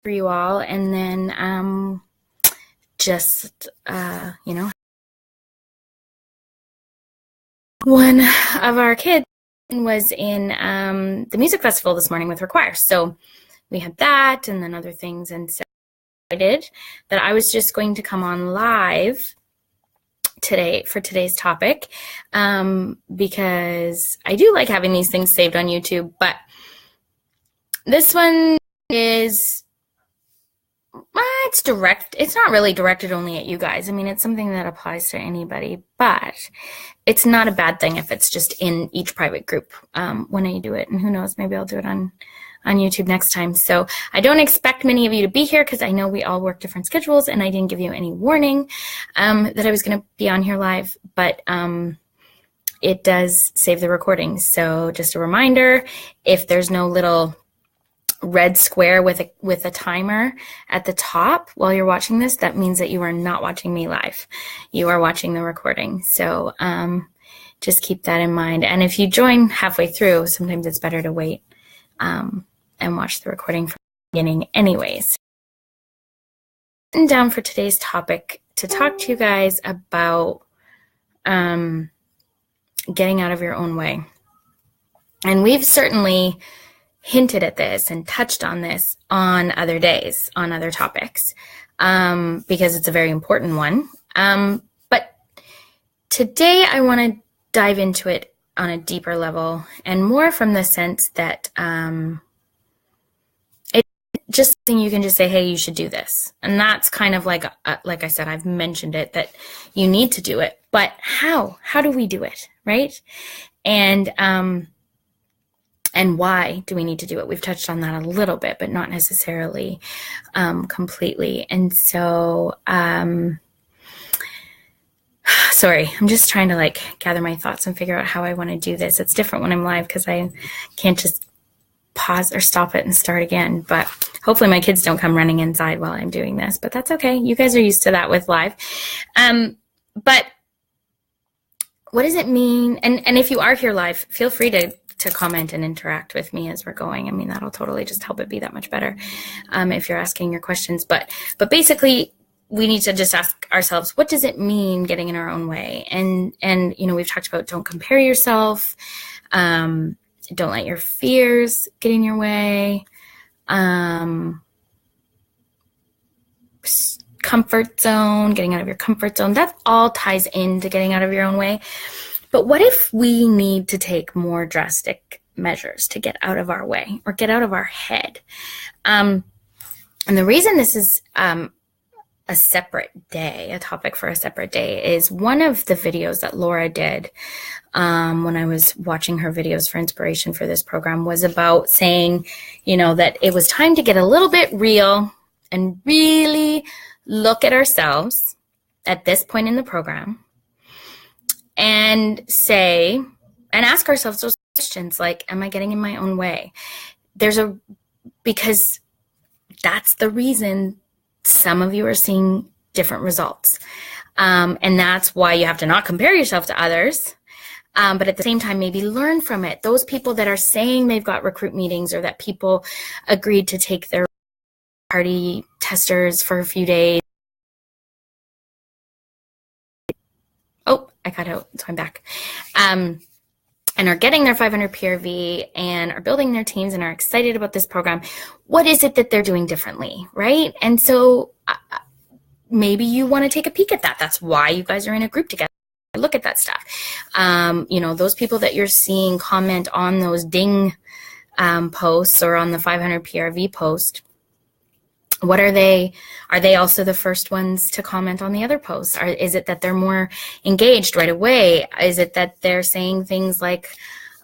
for you all, and then one of our kids was in the music festival this morning with her choir, so we had that and then other things, and so I decided that I was just going to come on live today for today's topic, because I do like having these things saved on YouTube, but this one is it's not really directed only at you guys. I mean, it's something that applies to anybody, but it's not a bad thing if it's just in each private group when I do it. And who knows, maybe I'll do it on YouTube next time. So I don't expect many of you to be here because I know we all work different schedules, and I didn't give you any warning that I was going to be on here live, but it does save the recording. So just a reminder, if there's no little red square with a timer at the top while you're watching this, that means that you are not watching me live. You are watching the recording. So just keep that in mind. And if you join halfway through, sometimes it's better to wait and watch the recording from the beginning anyways. I'm down for today's topic to talk to you guys about getting out of your own way. And we've certainly hinted at this and touched on this on other days, on other topics, because it's a very important one. But today I want to dive into it on a deeper level, and more from the sense that it's just something you can just say, hey, you should do this. And that's kind of like I said, I've mentioned it, that you need to do it. But how? How do we do it, right? And why do we need to do it? We've touched on that a little bit, but not necessarily completely. And so, sorry, I'm just trying to gather my thoughts and figure out how I want to do this. It's different when I'm live because I can't just pause or stop it and start again. But hopefully my kids don't come running inside while I'm doing this, but that's okay. You guys are used to that with live. But what does it mean? And if you are here live, feel free to comment and interact with me as we're going. I mean, that'll totally just help it be that much better if you're asking your questions. But basically, we need to just ask ourselves, what does it mean getting in our own way? And we've talked about don't compare yourself, don't let your fears get in your way, comfort zone, getting out of your comfort zone. That all ties into getting out of your own way. But what if we need to take more drastic measures to get out of our way or get out of our head? And the reason this is a topic for a separate day, is one of the videos that Laura did when I was watching her videos for inspiration for this program was about saying, that it was time to get a little bit real and really look at ourselves at this point in the program and ask ourselves those questions like, am I getting in my own way? Because that's the reason some of you are seeing different results. And that's why you have to not compare yourself to others. But at the same time, maybe learn from it. Those people that are saying they've got recruit meetings, or that people agreed to take their party testers for a few days. Oh, I cut out, so I'm back. And are getting their 500 PRV and are building their teams and are excited about this program. What is it that they're doing differently, right? And so maybe you want to take a peek at that. That's why you guys are in a group together. Look at that stuff. Those people that you're seeing comment on those ding posts or on the 500 PRV post, what are they? Are they also the first ones to comment on the other posts? Is it that they're more engaged right away? Is it that they're saying things like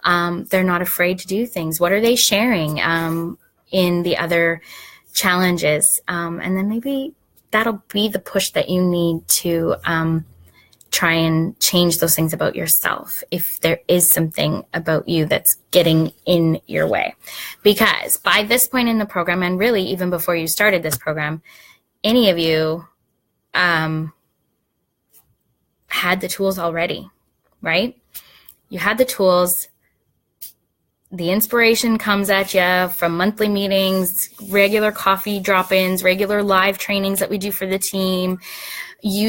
they're not afraid to do things? What are they sharing in the other challenges? And then maybe that'll be the push that you need to try and change those things about yourself if there is something about you that's getting in your way. Because by this point in the program, and really even before you started this program, any of you had the tools already, right? You had the tools the inspiration comes at you from monthly meetings, regular coffee drop-ins, regular live trainings that we do for the team. You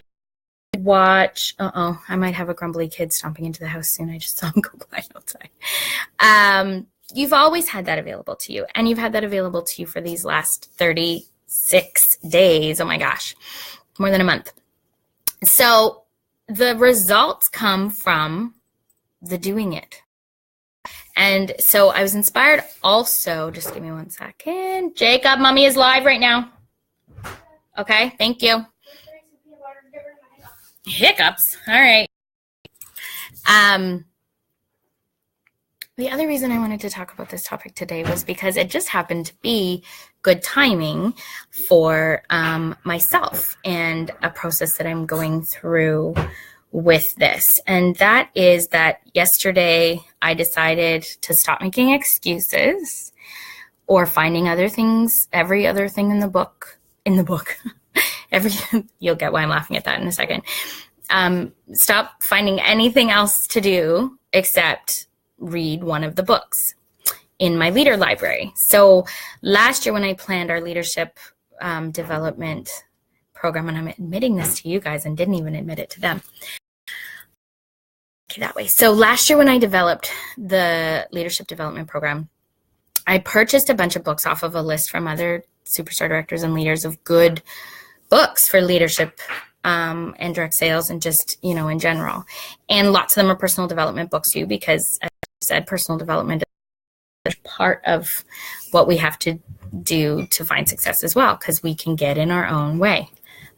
watch, I might have a grumbly kid stomping into the house soon. I just saw him go by outside. You've always had that available to you, and you've had that available to you for these last 36 days. Oh my gosh, more than a month. So the results come from the doing it. And so I was inspired also, just give me one second. Jacob, mommy is live right now. Okay, thank you. Hiccups, all right. The other reason I wanted to talk about this topic today was because it just happened to be good timing for myself and a process that I'm going through with this. And that is that yesterday I decided to stop making excuses or finding other things, every other thing in the book, you'll get why I'm laughing at that in a second. Stop finding anything else to do except read one of the books in my leader library. So last year when I planned our leadership development program, and I'm admitting this to you guys and didn't even admit it to them. Okay, that way. So last year when I developed the leadership development program, I purchased a bunch of books off of a list from other superstar directors and leaders of good books for leadership and direct sales and just, in general. And lots of them are personal development books too, because as I said, personal development is part of what we have to do to find success as well, because we can get in our own way.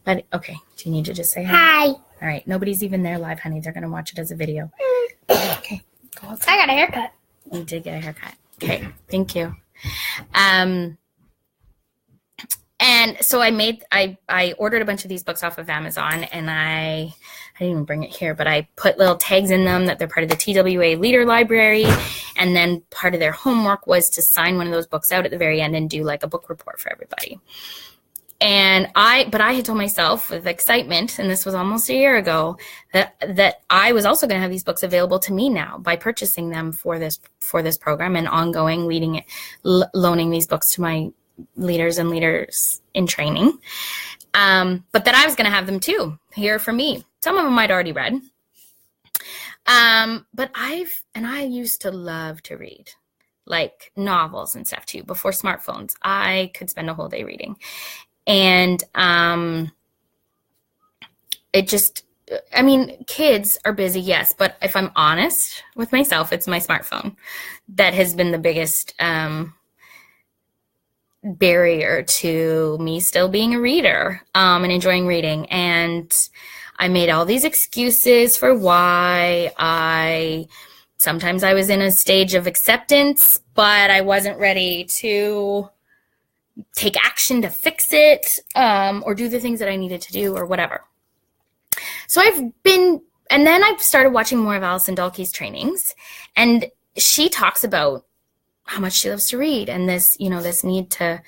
But okay, do you need to just say hi? Hi. All right, nobody's even there live, honey. They're going to watch it as a video. Okay, go outside. I got a haircut. You did get a haircut. Okay, thank you. And so I ordered a bunch of these books off of Amazon, and I didn't even bring it here, but I put little tags in them that they're part of the TWA Leader Library. And then part of their homework was to sign one of those books out at the very end and do like a book report for everybody. And I had told myself with excitement, and this was almost a year ago, that I was also going to have these books available to me now by purchasing them for this program and ongoing loaning these books to my leaders and leaders in training. But that I was going to have them too here for me. Some of them I'd already read. But I used to love to read, like novels and stuff too. Before smartphones, I could spend a whole day reading. And kids are busy, yes, but if I'm honest with myself, it's my smartphone that has been the biggest barrier to me still being a reader and enjoying reading. And I made all these excuses for why sometimes I was in a stage of acceptance, but I wasn't ready to take action to fix it or do the things that I needed to do or whatever. So and then I've started watching more of Alison Dalkey's trainings, and she talks about how much she loves to read and this need to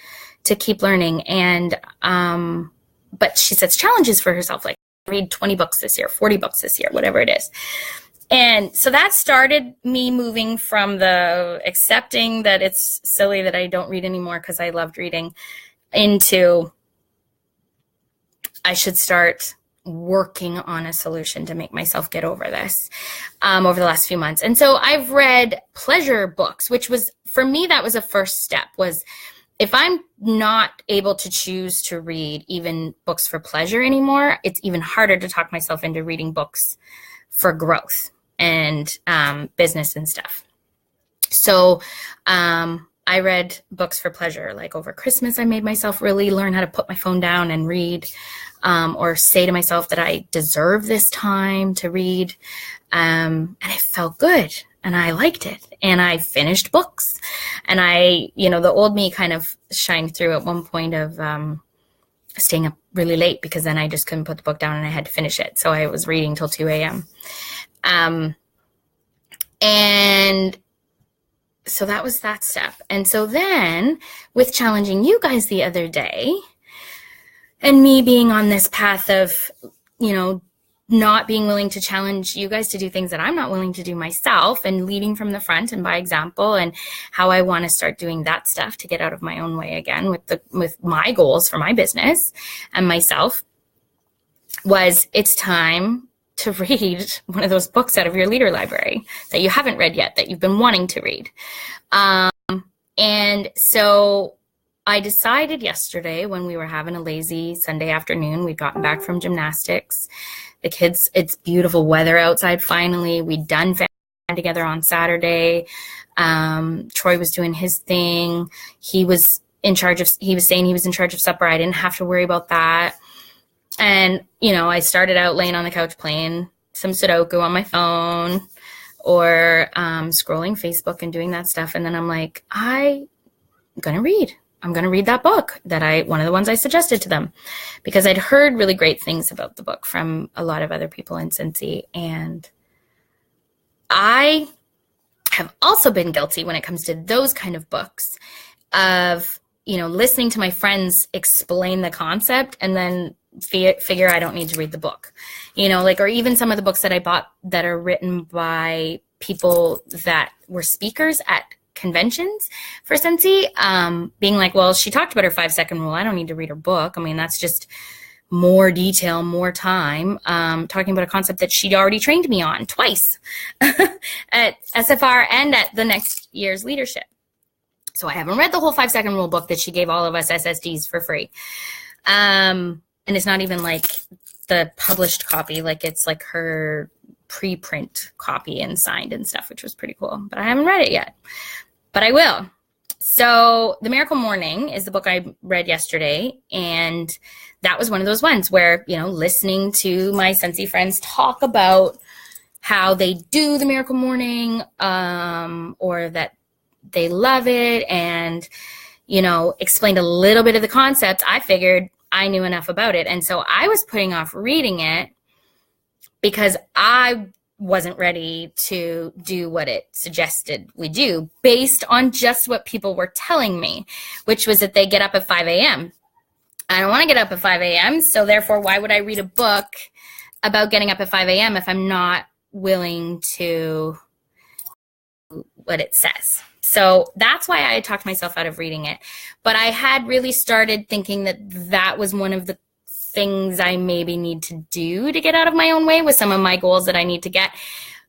keep learning. And but she sets challenges for herself, like read 20 books this year, 40 books this year, whatever it is. And so that started me moving from the accepting that it's silly that I don't read anymore because I loved reading into I should start working on a solution to make myself get over this over the last few months. And so I've read pleasure books, which was, for me, that was a first step, was if I'm not able to choose to read even books for pleasure anymore, it's even harder to talk myself into reading books for growth and business and stuff. So I read books for pleasure. Like over Christmas, I made myself really learn how to put my phone down and read, or say to myself that I deserve this time to read. And it felt good and I liked it. And I finished books. And the old me kind of shined through at one point of staying up really late, because then I just couldn't put the book down and I had to finish it. So I was reading till 2 a.m. And so that was that step. And so then with challenging you guys the other day and me being on this path of, not being willing to challenge you guys to do things that I'm not willing to do myself, and leading from the front and by example, and how I want to start doing that stuff to get out of my own way again with my goals for my business and myself, was it's time to read one of those books out of your leader library that you haven't read yet, that you've been wanting to read. And so I decided yesterday, when we were having a lazy Sunday afternoon, we'd gotten back from gymnastics. The kids, it's beautiful weather outside finally. We'd done family together on Saturday. Troy was doing his thing. He was saying he was in charge of supper. I didn't have to worry about that. And, I started out laying on the couch playing some Sudoku on my phone, or scrolling Facebook and doing that stuff. And then I'm like, I'm going to read. I'm going to read that book one of the ones I suggested to them, because I'd heard really great things about the book from a lot of other people in Scentsy. And I have also been guilty when it comes to those kind of books of, listening to my friends explain the concept and then figure I don't need to read the book, or even some of the books that I bought that are written by people that were speakers at conventions for Scentsy, being like, well, she talked about her 5-second rule. I don't need to read her book. I mean, that's just more detail, more time, talking about a concept that she'd already trained me on twice at SFR and at the next year's leadership. So I haven't read the whole 5-second rule book that she gave all of us SSDs for free. And it's not even like the published copy, like it's like her preprint copy and signed and stuff, which was pretty cool. But I haven't read it yet, but I will. So The Miracle Morning is the book I read yesterday. And that was one of those ones where, listening to my Scentsy friends talk about how they do the Miracle Morning, or that they love it, and, explained a little bit of the concept, I figured I knew enough about it. And so I was putting off reading it because I wasn't ready to do what it suggested we do based on just what people were telling me, which was that they get up at 5 a.m. I don't want to get up at 5 a.m. So therefore, why would I read a book about getting up at 5 a.m. if I'm not willing to do what it says? So that's why I talked myself out of reading it. But I had really started thinking that was one of the things I maybe need to do to get out of my own way with some of my goals that I need to get.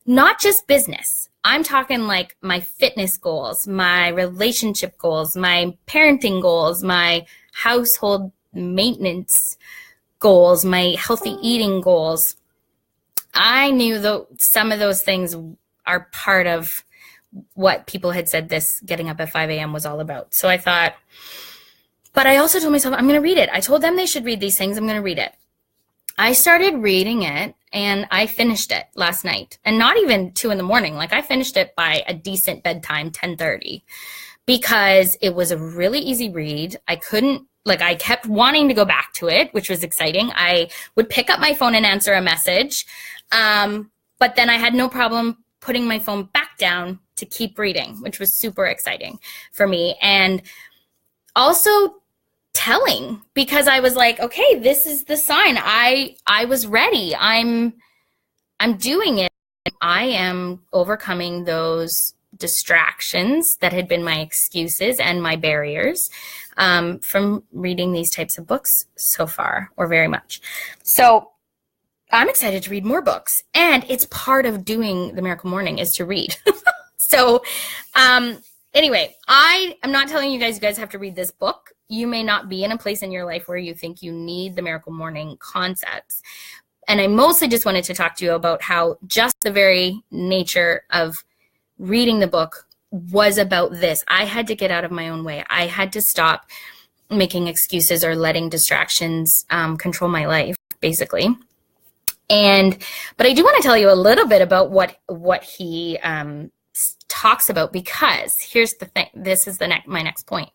Not just business. I'm talking like my fitness goals, my relationship goals, my parenting goals, my household maintenance goals, my healthy eating goals. I knew some of those things are part of what people had said this getting up at 5 a.m. was all about. So I thought, but I also told myself, I'm going to read it. I told them they should read these things. I'm going to read it. I started reading it and I finished it last night, and not even 2 a.m. Like I finished it by a decent bedtime, 10:30, because it was a really easy read. I kept wanting to go back to it, which was exciting. I would pick up my phone and answer a message. But then I had no problem putting my phone back down to keep reading, which was super exciting for me. And also telling, because I was like, okay, this is the sign. I was ready. I'm doing it. I am overcoming those distractions that had been my excuses and my barriers from reading these types of books so far, or very much. So I'm excited to read more books, and it's part of doing the Miracle Morning is to read. So anyway, I am not telling you guys have to read this book. You may not be in a place in your life where you think you need the Miracle Morning concepts. And I mostly just wanted to talk to you about how just the very nature of reading the book was about this. I had to get out of my own way. I had to stop making excuses or letting distractions control my life, basically. But I do want to tell you a little bit about what he talks about, because here's the thing. This is my next point.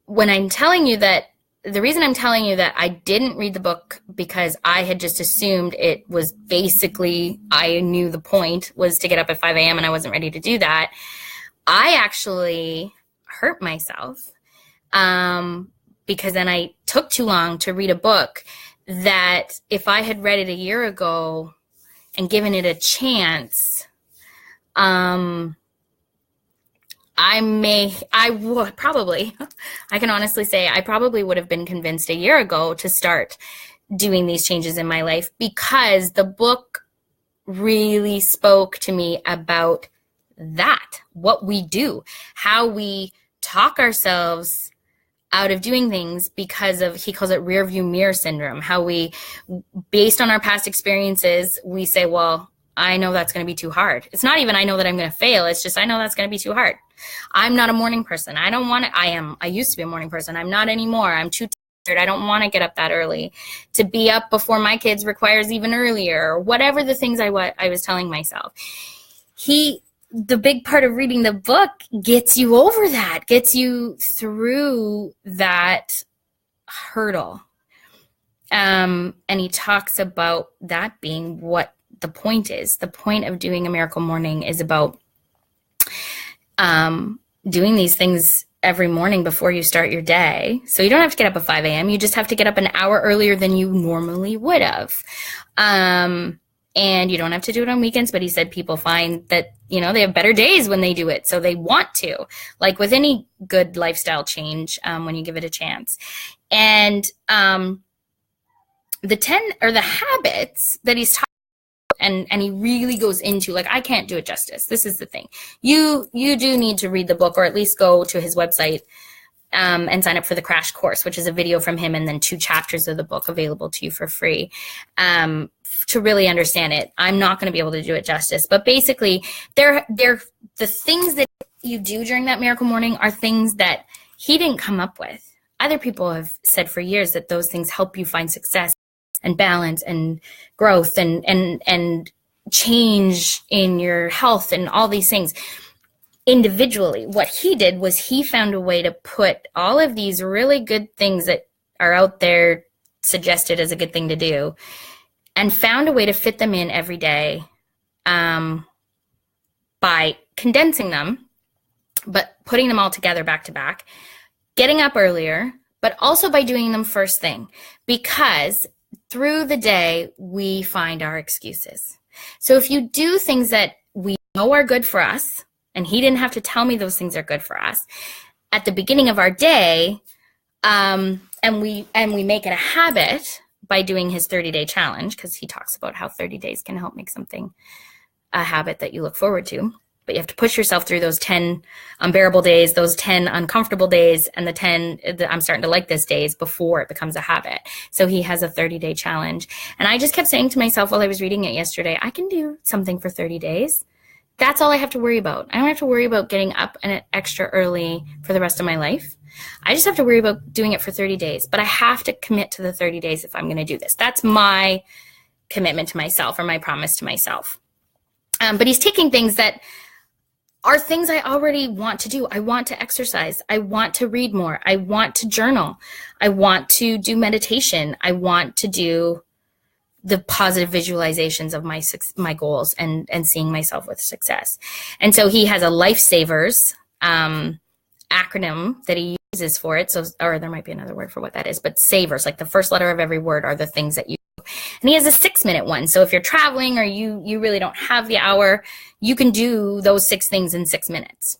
When I'm telling you that, the reason I'm telling you that I didn't read the book because I had just assumed it was basically, I knew the point was to get up at 5 a.m. and I wasn't ready to do that. I actually hurt myself because then I took too long to read a book that if I had read it a year ago and given it a chance, I can honestly say I probably would have been convinced a year ago to start doing these changes in my life, because the book really spoke to me about that, what we do, how we talk ourselves out of doing things because of, he calls it rear view mirror syndrome, how we, based on our past experiences, we say, well, I know that's going to be too hard. It's not even I know that I'm going to fail. It's just I know that's going to be too hard. I'm not a morning person. I don't want to. I used to be a morning person. I'm not anymore. I'm too tired. I don't want to get up that early. To be up before my kids requires even earlier, or whatever the things I was telling myself. The big part of reading the book gets you over that, gets you through that hurdle. And he talks about that being what the point is. The point of doing a miracle morning is about doing these things every morning before you start your day. So you don't have to get up at 5 a.m. You just have to get up an hour earlier than you normally would have. And you don't have to do it on weekends, but he said people find that, they have better days when they do it. So they want to, like with any good lifestyle change, when you give it a chance. And the habits that he's talking about, and he really goes into, like, I can't do it justice. This is the thing. You do need to read the book, or at least go to his website and sign up for the crash course, which is a video from him and then 2 chapters of the book available to you for free, to really understand it. I'm not going to be able to do it justice, but basically the things that you do during that miracle morning are things that he didn't come up with. Other people have said for years that those things help you find success and balance and growth and change in your health and all these things. Individually, what he did was he found a way to put all of these really good things that are out there suggested as a good thing to do, and found a way to fit them in every day, by condensing them, but putting them all together back to back, getting up earlier, but also by doing them first thing, because through the day we find our excuses. So if you do things that we know are good for us, and he didn't have to tell me those things are good for us, at the beginning of our day, and we make it a habit by doing his 30-day challenge, because he talks about how 30 days can help make something a habit that you look forward to. But you have to push yourself through those 10 unbearable days, those 10 uncomfortable days, and the 10 I'm starting to like this days before it becomes a habit. So he has a 30-day challenge. And I just kept saying to myself while I was reading it yesterday, I can do something for 30 days. That's all I have to worry about. I don't have to worry about getting up an extra early for the rest of my life. I just have to worry about doing it for 30 days. But I have to commit to the 30 days if I'm going to do this. That's my commitment to myself, or my promise to myself. But he's taking things that are things I already want to do. I want to exercise. I want to read more. I want to journal. I want to do meditation. I want to do the positive visualizations of my goals and seeing myself with success. And so he has a lifesavers acronym that he uses for it. So, or there might be another word for what that is, but savers, like the first letter of every word, are the things that you do. And he has a 6-minute one. So if you're traveling or you really don't have the hour, you can do those 6 things in 6 minutes.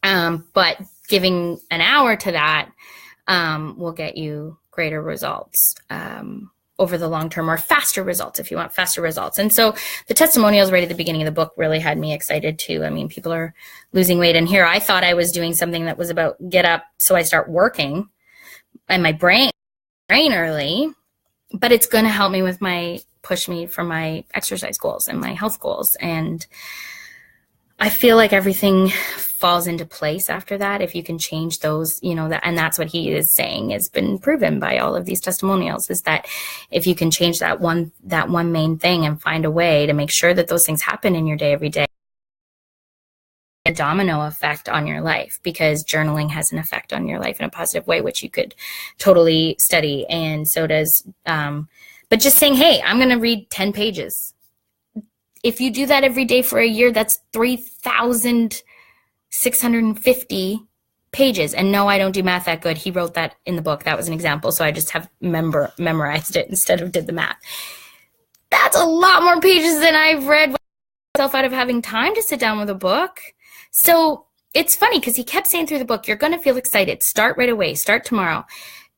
But giving an hour to that will get you greater results over the long term, or faster results if you want faster results. And so the testimonials right at the beginning of the book really had me excited too. I mean, people are losing weight, and here I thought I was doing something that was about get up so I start working and my brain early, but it's going to help me with push me for my exercise goals and my health goals. And I feel like everything falls into place after that if you can change those, and that's what he is saying has been proven by all of these testimonials, is that if you can change that one main thing and find a way to make sure that those things happen in your day every day, a domino effect on your life, because journaling has an effect on your life in a positive way, which you could totally study. And so does, but just saying, hey, I'm going to read 10 pages. If you do that every day for a year, that's 3,650 pages. And no, I don't do math that good. He wrote that in the book. That was an example. So I just have memorized it instead of did the math. That's a lot more pages than I've read myself out of having time to sit down with a book. So it's funny because he kept saying through the book, you're going to feel excited. Start right away. Start tomorrow.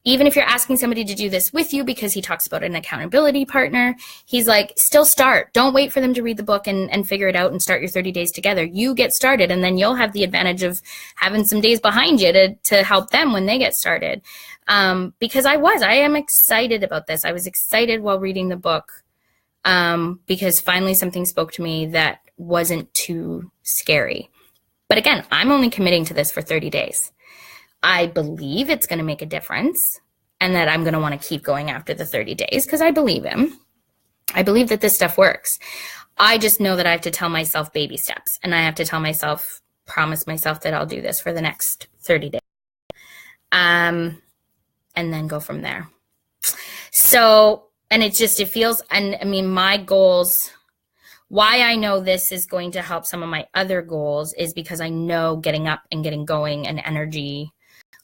Even if you're asking somebody to do this with you, because he talks about an accountability partner, he's like, still start. Don't wait for them to read the book and figure it out and start your 30 days together. You get started, and then you'll have the advantage of having some days behind you to help them when they get started. Because I am excited about this. I was excited while reading the book because finally something spoke to me that wasn't too scary. But again, I'm only committing to this for 30 days. I believe it's going to make a difference and that I'm going to want to keep going after the 30 days because I believe him. I believe that this stuff works. I just know that I have to tell myself baby steps, and I have to promise myself that I'll do this for the next 30 days. And then go from there. So, and it feels, and I mean, my goals, why I know this is going to help some of my other goals is because I know getting up and getting going and energy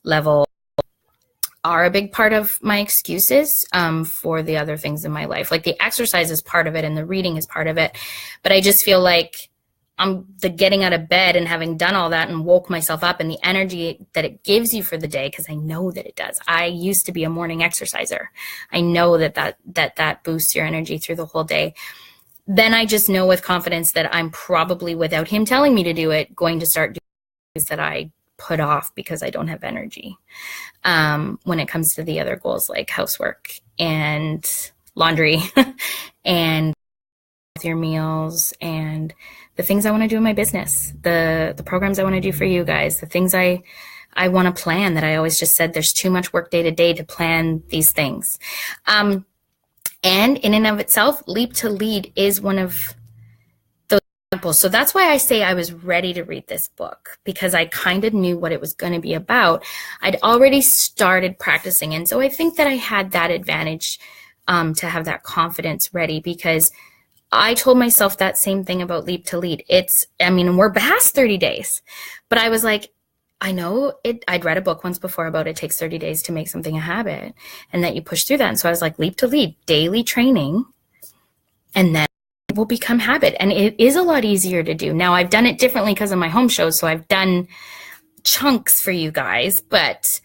level are a big part of my excuses for the other things in my life. Like the exercise is part of it and the reading is part of it. But I just feel like the getting out of bed and having done all that and woke myself up and the energy that it gives you for the day, because I know that it does. I used to be a morning exerciser. I know that boosts your energy through the whole day. Then I just know with confidence that I'm probably, without him telling me to do it, going to start doing things that I put off because I don't have energy when it comes to the other goals like housework and laundry and your meals and the things I want to do in my business, the programs I want to do for you guys, the things I want to plan that I always just said there's too much work day to day to plan these things. And in and of itself, Leap to Lead is one of those examples. So that's why I say I was ready to read this book, because I kind of knew what it was going to be about. I'd already started practicing. And so I think that I had that advantage to have that confidence ready, because I told myself that same thing about Leap to Lead. We're past 30 days, but I was like, I know it. I'd read a book once before about it takes 30 days to make something a habit and that you push through that. And so I was like, Leap to Lead, daily training, and then it will become habit. And it is a lot easier to do. Now I've done it differently because of my home shows. So I've done chunks for you guys, but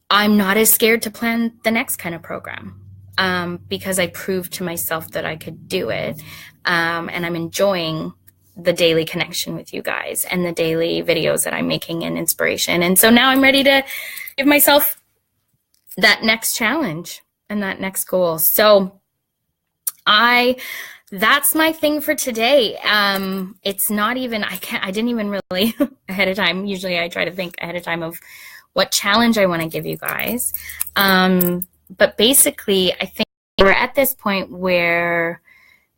I'm not as scared to plan the next kind of program because I proved to myself that I could do it. And I'm enjoying the daily connection with you guys and the daily videos that I'm making and inspiration. And so now I'm ready to give myself that next challenge and that next goal. So that's my thing for today. It's not even, I didn't even really ahead of time. Usually I try to think ahead of time of what challenge I want to give you guys. But basically I think we're at this point where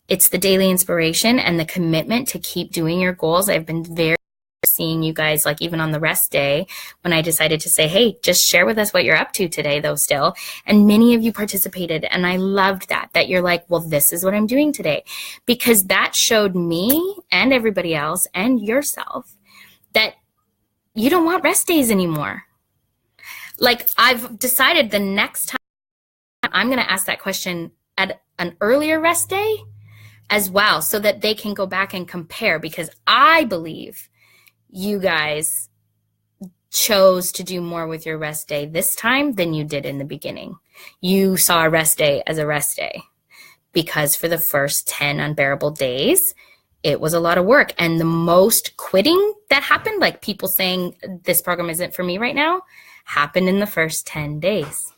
it's the daily inspiration and the commitment to keep doing your goals. I've been very seeing you guys, like even on the rest day when I decided to say, hey, just share with us what you're up to today though still. And many of you participated, and I loved that you're like, well, this is what I'm doing today, because that showed me and everybody else and yourself that you don't want rest days anymore. Like I've decided the next time I'm going to ask that question at an earlier rest day as well, so that they can go back and compare, because I believe you guys chose to do more with your rest day this time than you did in the beginning. You saw a rest day as a rest day because for the first 10 unbearable days, it was a lot of work. And the most quitting that happened, like people saying this program isn't for me right now, happened in the first 10 days.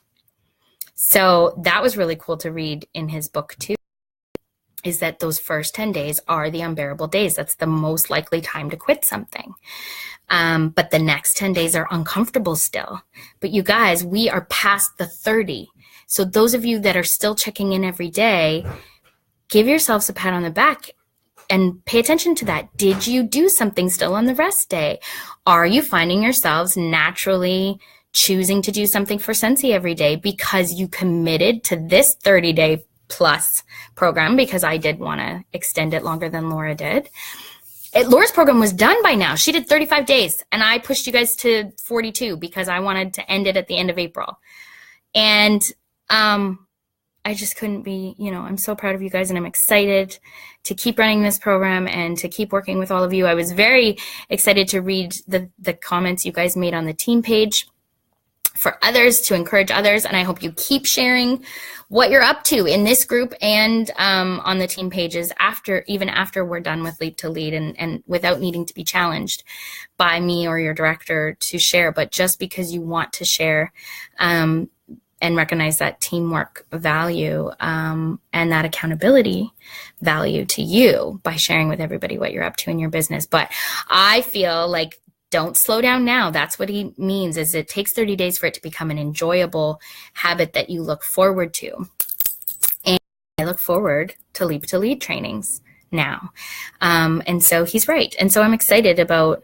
So that was really cool to read in his book too, is that those first 10 days are the unbearable days. That's the most likely time to quit something. But the next 10 days are uncomfortable still. But you guys, we are past the 30. So those of you that are still checking in every day, give yourselves a pat on the back and pay attention to that. Did you do something still on the rest day? Are you finding yourselves naturally choosing to do something for Scentsy every day because you committed to this 30-day plus program, because I did want to extend it longer than Laura did? Laura's program was done by now. She did 35 days, and I pushed you guys to 42 because I wanted to end it at the end of April. And I just couldn't be, I'm so proud of you guys, and I'm excited to keep running this program and to keep working with all of you. I was very excited to read the comments you guys made on the team page for others, to encourage others, and I hope you keep sharing what you're up to in this group and on the team pages even after we're done with Leap to Lead, and without needing to be challenged by me or your director to share, but just because you want to share and recognize that teamwork value and that accountability value to you by sharing with everybody what you're up to in your business. But I feel like don't slow down now. That's what he means, is it takes 30 days for it to become an enjoyable habit that you look forward to. And I look forward to Leap to Lead trainings now. And so he's right. And so I'm excited about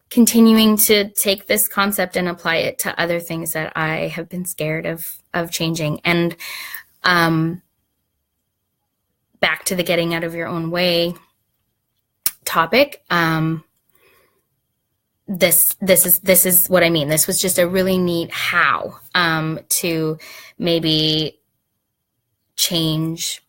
continuing to take this concept and apply it to other things that I have been scared of changing. And back to the getting out of your own way topic. This is what I mean. This was just a really neat how to maybe change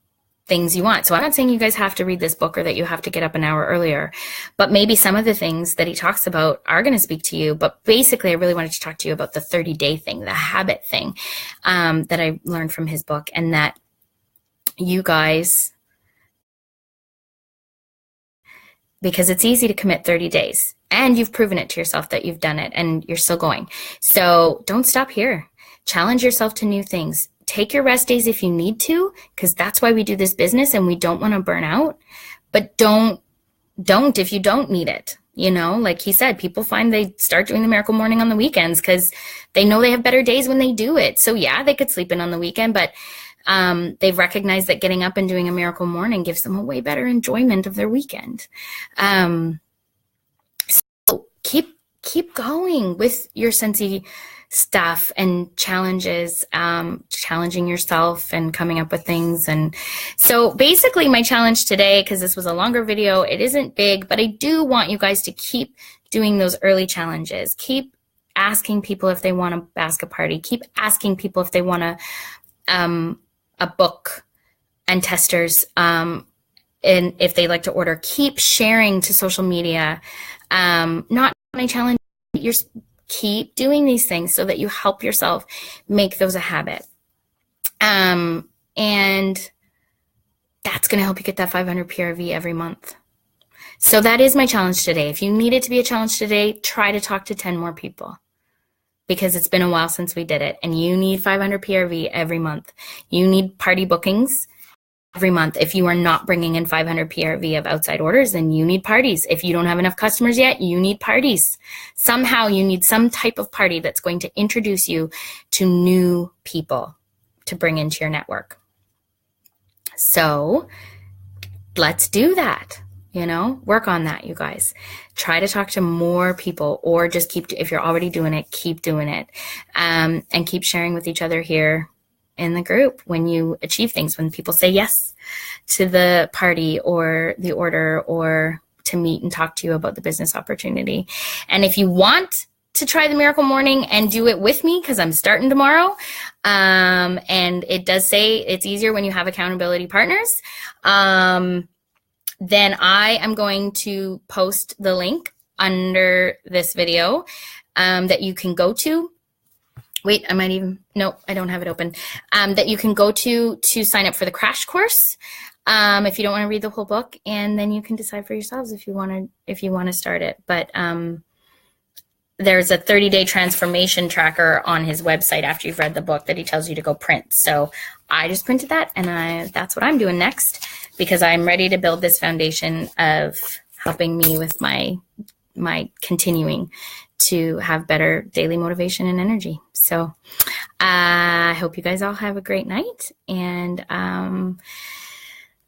things you want. So I'm not saying you guys have to read this book or that you have to get up an hour earlier, but maybe some of the things that he talks about are going to speak to you. But basically, I really wanted to talk to you about the 30-day thing, the habit thing that I learned from his book, and that you guys, because it's easy to commit 30 days. And you've proven it to yourself that you've done it, and you're still going. So don't stop here. Challenge yourself to new things. Take your rest days if you need to, because that's why we do this business, and we don't want to burn out. But don't if you don't need it. Like he said, people find they start doing the Miracle Morning on the weekends because they know they have better days when they do it. So yeah, they could sleep in on the weekend, but they've recognized that getting up and doing a Miracle Morning gives them a way better enjoyment of their weekend. Keep going with your Scentsy stuff and challenges, challenging yourself and coming up with things. And so basically my challenge today, because this was a longer video, it isn't big, but I do want you guys to keep doing those early challenges. Keep asking people if they want a basket party. Keep asking people if they want a book and testers, and if they like to order. Keep sharing to social media. Not my challenge. Keep doing these things so that you help yourself make those a habit. And that's going to help you get that 500 PRV every month. So that is my challenge today. If you need it to be a challenge today, try to talk to 10 more people, because it's been a while since we did it, and you need 500 PRV every month. You need party bookings every month. If you are not bringing in 500 PRV of outside orders, then you need parties. If you don't have enough customers yet, you need parties. Somehow you need some type of party that's going to introduce you to new people to bring into your network. So let's do that. Work on that, you guys. Try to talk to more people, or just if you're already doing it, keep doing it. And keep sharing with each other here in the group when you achieve things, when people say yes to the party or the order, or to meet and talk to you about the business opportunity. And if you want to try the Miracle Morning and do it with me, because I'm starting tomorrow, and it does say it's easier when you have accountability partners, then I am going to post the link under this video that you can go to. Wait, no, I don't have it open. That you can go to sign up for the crash course if you don't want to read the whole book, and then you can decide for yourselves if you want to start it. But there's a 30-day transformation tracker on his website after you've read the book that he tells you to go print. So I just printed that, and that's what I'm doing next, because I'm ready to build this foundation of helping me with my continuing to have better daily motivation and energy. So I hope you guys all have a great night, and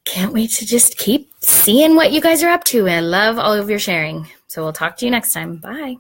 can't wait to just keep seeing what you guys are up to. And I love all of your sharing. So we'll talk to you next time. Bye.